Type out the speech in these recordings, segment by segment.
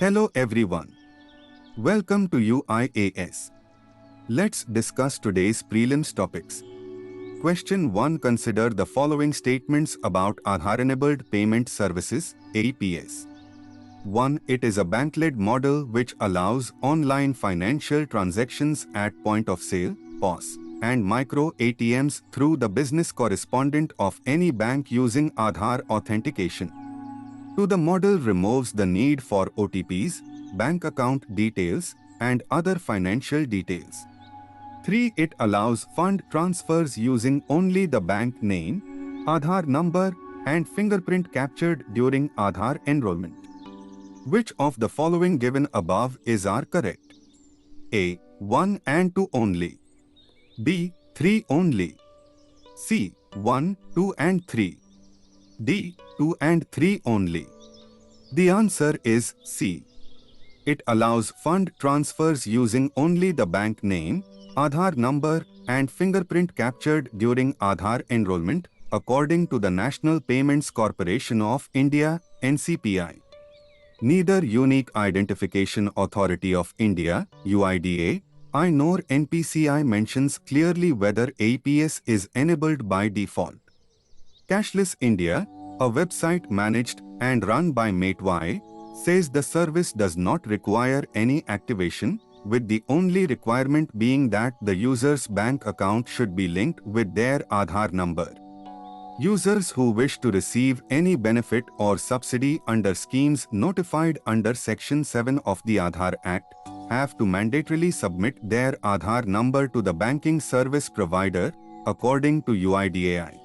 Hello everyone. Welcome to IAS. Let's discuss today's prelims topics. Question 1. Consider the following statements about Aadhaar-enabled payment services, APS. 1. It is a bank-led model which allows online financial transactions at point of sale, POS, and micro ATMs through the business correspondent of any bank using Aadhaar authentication. 2. The model removes the need for OTPs, bank account details, and other financial details. 3. It allows fund transfers using only the bank name, Aadhaar number, and fingerprint captured during Aadhaar enrollment. Which of the following given above are correct? A. 1 and 2 only. B. 3 only. C. 1, 2 and 3. D. 2 and 3 only. The answer is C. It allows fund transfers using only the bank name, Aadhaar number, and fingerprint captured during Aadhaar enrollment, according to the National Payments Corporation of India, NCPI. Neither Unique Identification Authority of India, UIDAI, nor NPCI mentions clearly whether APS is enabled by default. Cashless India, a website managed and run by Matewai, says the service does not require any activation, with the only requirement being that the user's bank account should be linked with their Aadhaar number. Users who wish to receive any benefit or subsidy under schemes notified under Section 7 of the Aadhaar Act have to mandatorily submit their Aadhaar number to the banking service provider, according to UIDAI.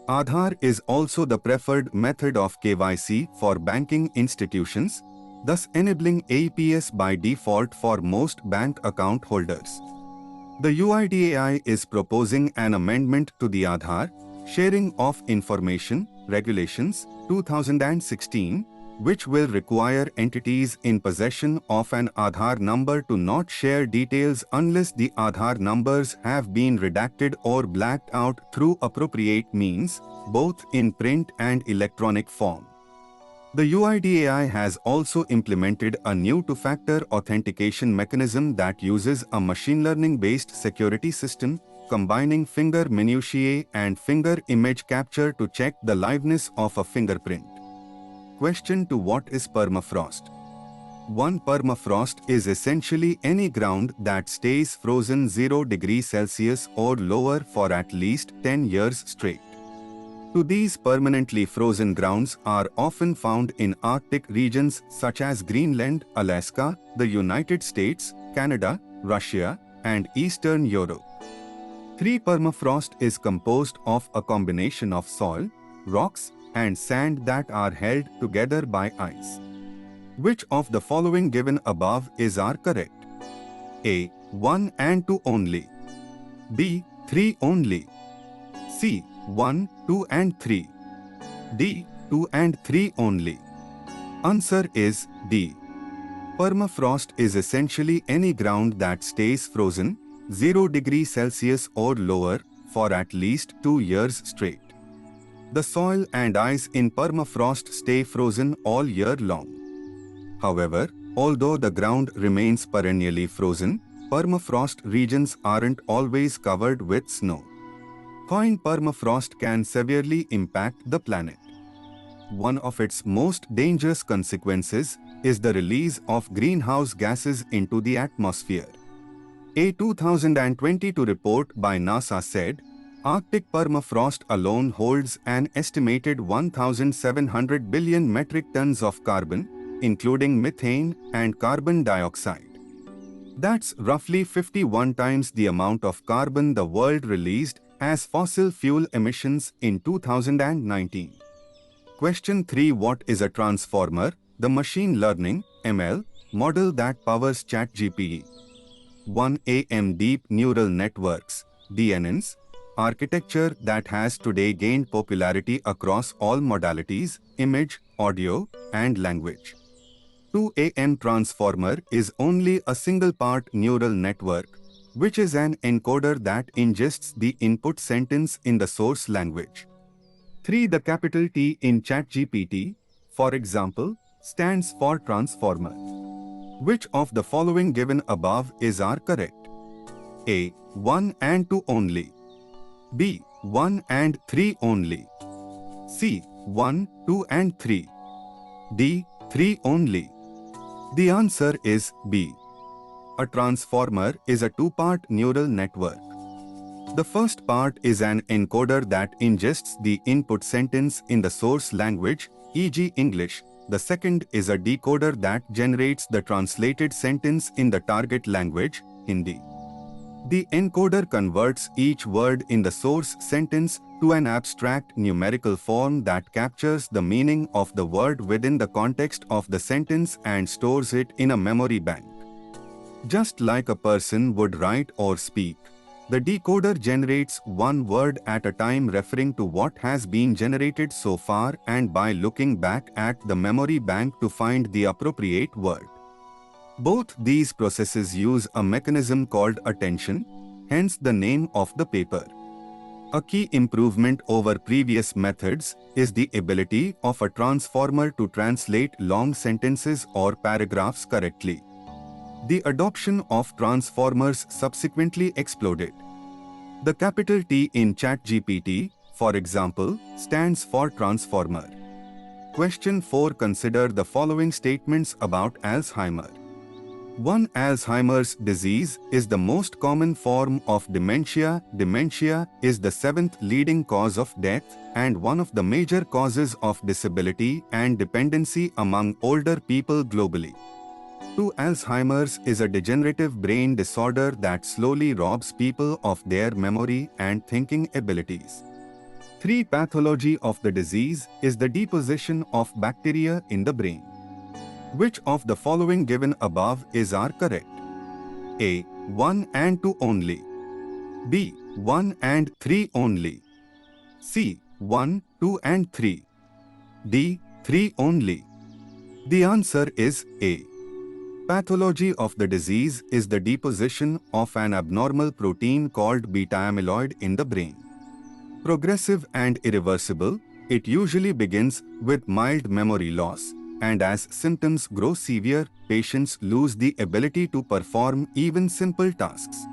Aadhaar is also the preferred method of KYC for banking institutions, thus enabling APS by default for most bank account holders. The UIDAI is proposing an amendment to the Aadhaar Sharing of Information Regulations 2016, which will require entities in possession of an Aadhaar number to not share details unless the Aadhaar numbers have been redacted or blacked out through appropriate means, both in print and electronic form. The UIDAI has also implemented a new two-factor authentication mechanism that uses a machine learning-based security system combining finger minutiae and finger image capture to check the liveness of a fingerprint. Question 2. What is permafrost? 1. Permafrost is essentially any ground that stays frozen 0 degrees Celsius or lower for at least 10 years straight. 2. These permanently frozen grounds are often found in Arctic regions such as Greenland, Alaska, the United States, Canada, Russia, and Eastern Europe. 3. Permafrost is composed of a combination of soil, rocks, and sand that are held together by ice. Which of the following given above are correct? A. 1 and 2 only. B. 3 only. C. 1, 2 and 3. D. 2 and 3 only. Answer is D. Permafrost is essentially any ground that stays frozen 0 degrees Celsius or lower for at least 2 years straight. The soil and ice in permafrost stay frozen all year long. However, although the ground remains perennially frozen, permafrost regions aren't always covered with snow. Thawing permafrost can severely impact the planet. One of its most dangerous consequences is the release of greenhouse gases into the atmosphere. A 2022 report by NASA said, Arctic permafrost alone holds an estimated 1,700 billion metric tons of carbon, including methane and carbon dioxide. That's roughly 51 times the amount of carbon the world released as fossil fuel emissions in 2019. Question 3. What is a transformer? The machine learning (ML) model that powers ChatGPT. 1. AM Deep Neural Networks (DNNs), architecture that has today gained popularity across all modalities, image, audio, and language. 2. AM Transformer is only a single-part neural network, which is an encoder that ingests the input sentence in the source language. 3. The capital T in ChatGPT, for example, stands for transformer. Which of the following given above is are correct? A. 1 and 2 only. B. 1 and 3 only. C. 1, 2 and 3. D. 3 only. The answer is B. A transformer is a two-part neural network. The first part is an encoder that ingests the input sentence in the source language, e.g. English. The second is a decoder that generates the translated sentence in the target language, Hindi. The encoder converts each word in the source sentence to an abstract numerical form that captures the meaning of the word within the context of the sentence and stores it in a memory bank. Just like a person would write or speak, the decoder generates one word at a time referring to what has been generated so far and by looking back at the memory bank to find the appropriate word. Both these processes use a mechanism called attention, hence the name of the paper. A key improvement over previous methods is the ability of a transformer to translate long sentences or paragraphs correctly. The adoption of transformers subsequently exploded. The capital T in ChatGPT, for example, stands for transformer. Question 4. Consider the following statements about Alzheimer. 1. Alzheimer's disease is the most common form of dementia. Dementia is the 7th leading cause of death and one of the major causes of disability and dependency among older people globally. 2. Alzheimer's is a degenerative brain disorder that slowly robs people of their memory and thinking abilities. 3. Pathology of the disease is the deposition of bacteria in the brain. Which of the following given above is are correct? A. 1 and 2 only. B. 1 and 3 only. C. 1, 2 and 3. D. 3 only. The answer is A. Pathology of the disease is the deposition of an abnormal protein called beta-amyloid in the brain. Progressive and irreversible, it usually begins with mild memory loss, and as symptoms grow severe, patients lose the ability to perform even simple tasks.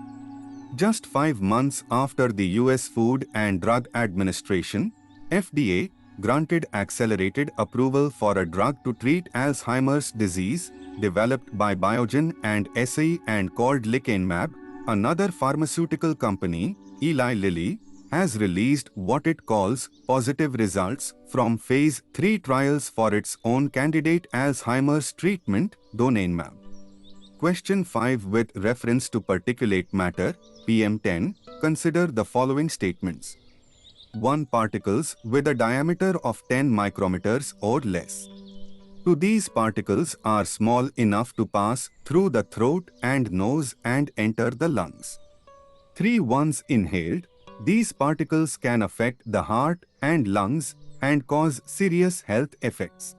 Just 5 months after the US Food and Drug Administration, FDA, granted accelerated approval for a drug to treat Alzheimer's disease, developed by Biogen and SAE and called lecanemab, another pharmaceutical company, Eli Lilly, has released what it calls positive results from phase 3 trials for its own candidate Alzheimer's treatment, donanemab. Question 5. With reference to particulate matter, PM10, consider the following statements. 1. Particles with a diameter of 10 micrometers or less. 2. These particles are small enough to pass through the throat and nose and enter the lungs. 3. Once inhaled, these particles can affect the heart and lungs and cause serious health effects.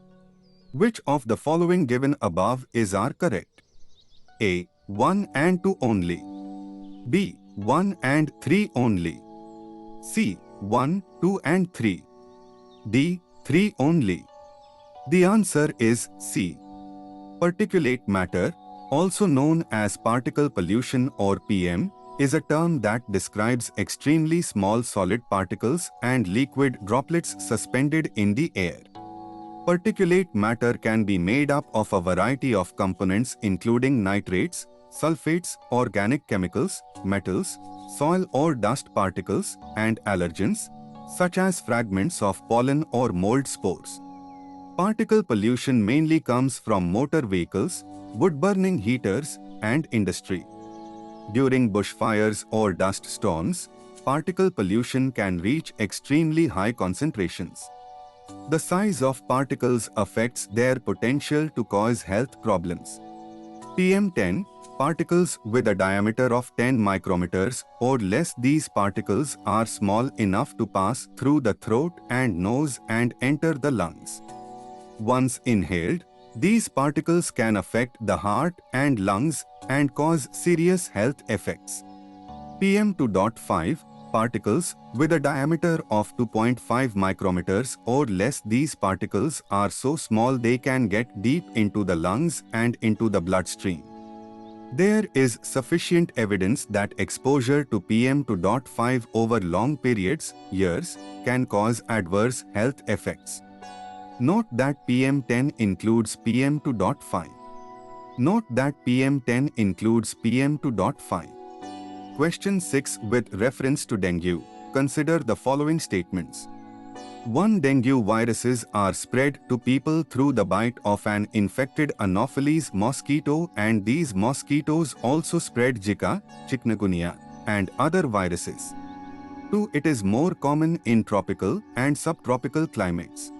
Which of the following given above is are correct? A. 1 and 2 only. B. 1 and 3 only. C. 1, 2 and 3. D. 3 only. The answer is C. Particulate matter, also known as particle pollution or PM, is a term that describes extremely small solid particles and liquid droplets suspended in the air. Particulate matter can be made up of a variety of components including nitrates, sulfates, organic chemicals, metals, soil or dust particles, and allergens, such as fragments of pollen or mold spores. Particle pollution mainly comes from motor vehicles, wood-burning heaters, and industry. During bushfires or dust storms, particle pollution can reach extremely high concentrations. The size of particles affects their potential to cause health problems. PM10, particles with a diameter of 10 micrometers or less. These particles are small enough to pass through the throat and nose and enter the lungs. Once inhaled, these particles can affect the heart and lungs and cause serious health effects. PM2.5, particles with a diameter of 2.5 micrometers or less. These particles are so small they can get deep into the lungs and into the bloodstream. There is sufficient evidence that exposure to PM2.5 over long periods, years, can cause adverse health effects. Note that PM10 includes PM2.5. Note that PM10 includes PM2.5. Question 6. With reference to dengue, consider the following statements. 1. Dengue viruses are spread to people through the bite of an infected Anopheles mosquito, and these mosquitoes also spread Zika, chikungunya, and other viruses. 2. It is more common in tropical and subtropical climates.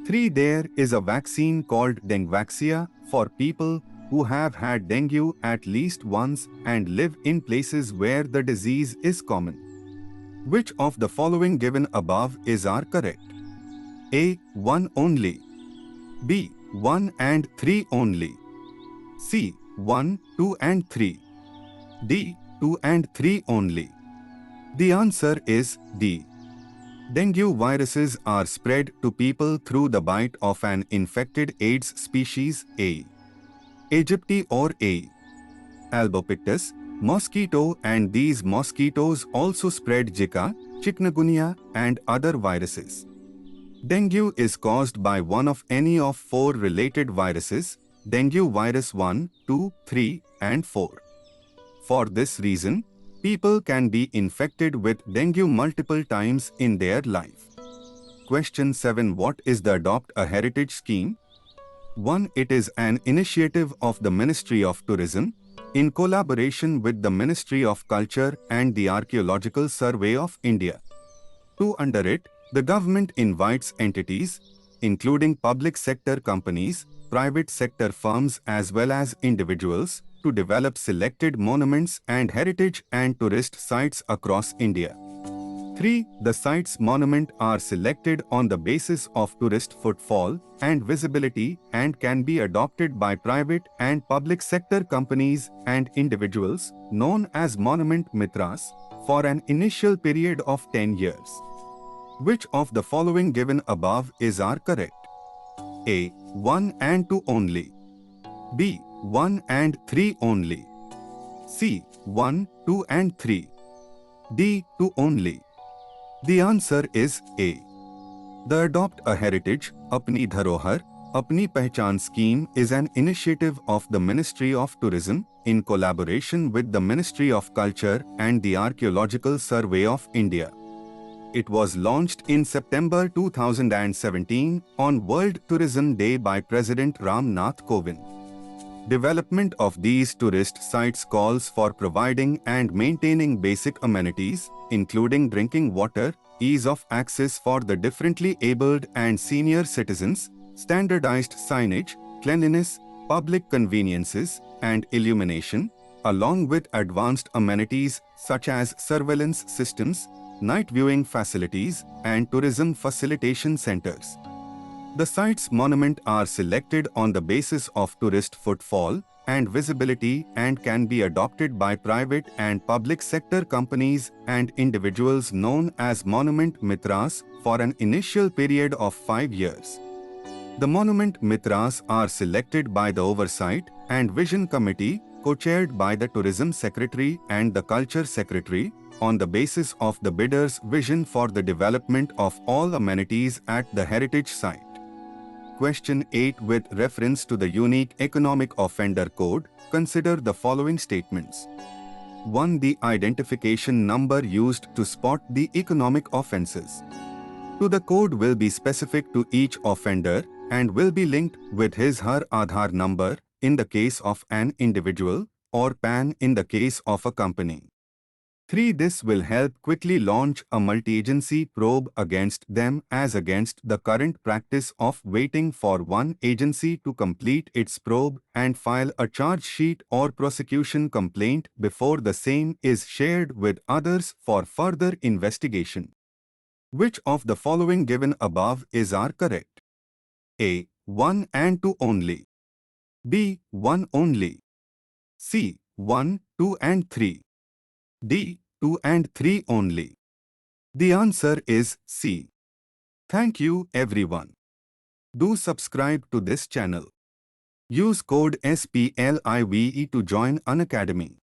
3. There is a vaccine called Dengvaxia for people who have had dengue at least once and live in places where the disease is common. Which of the following given above are correct? A. 1 only. B. 1 and 3 only. C. 1, 2 and 3. D. 2 and 3 only. The answer is D. Dengue viruses are spread to people through the bite of an infected Aedes species A. aegypti or A. albopictus mosquito, and these mosquitoes also spread Zika, chikungunya, and other viruses. Dengue is caused by one of any of 4 related viruses: dengue virus 1, 2, 3, and 4. For this reason, people can be infected with dengue multiple times in their life. Question 7. What is the Adopt a Heritage Scheme? 1. It is an initiative of the Ministry of Tourism, in collaboration with the Ministry of Culture and the Archaeological Survey of India. 2. Under it, the government invites entities, including public sector companies, private sector firms as well as individuals, to develop selected monuments and heritage and tourist sites across India. 3. The sites monument are selected on the basis of tourist footfall and visibility and can be adopted by private and public sector companies and individuals, known as monument mitras, for an initial period of 10 years. Which of the following given above are correct? A. 1 and 2 only. B. 1 and 3 only. C. 1, 2 and 3. D. 2 only. The answer is A. The Adopt a Heritage, Apni Dharohar, Apni Pehchan scheme is an initiative of the Ministry of Tourism in collaboration with the Ministry of Culture and the Archaeological Survey of India. It was launched in September 2017 on World Tourism Day by President Ram Nath Kovind. Development of these tourist sites calls for providing and maintaining basic amenities, including drinking water, ease of access for the differently abled and senior citizens, standardized signage, cleanliness, public conveniences, and illumination, along with advanced amenities such as surveillance systems, night viewing facilities, and tourism facilitation centers. The sites monument are selected on the basis of tourist footfall and visibility and can be adopted by private and public sector companies and individuals, known as monument mitras, for an initial period of 5 years. The monument mitras are selected by the Oversight and Vision Committee, co-chaired by the Tourism Secretary and the Culture Secretary, on the basis of the bidder's vision for the development of all amenities at the heritage site. Question 8. With reference to the Unique Economic Offender Code, consider the following statements. 1. The identification number used to spot the economic offences. 2. The code will be specific to each offender and will be linked with his/her Aadhaar number in the case of an individual or PAN in the case of a company. 3. This will help quickly launch a multi-agency probe against them, as against the current practice of waiting for one agency to complete its probe and file a charge sheet or prosecution complaint before the same is shared with others for further investigation. Which of the following given above are correct? A. 1 and 2 only. B. 1 only. C. 1, 2 and 3. D. 2 and 3 only. The answer is C. Thank you everyone. Do subscribe to this channel. Use code SPLIVE to join Unacademy.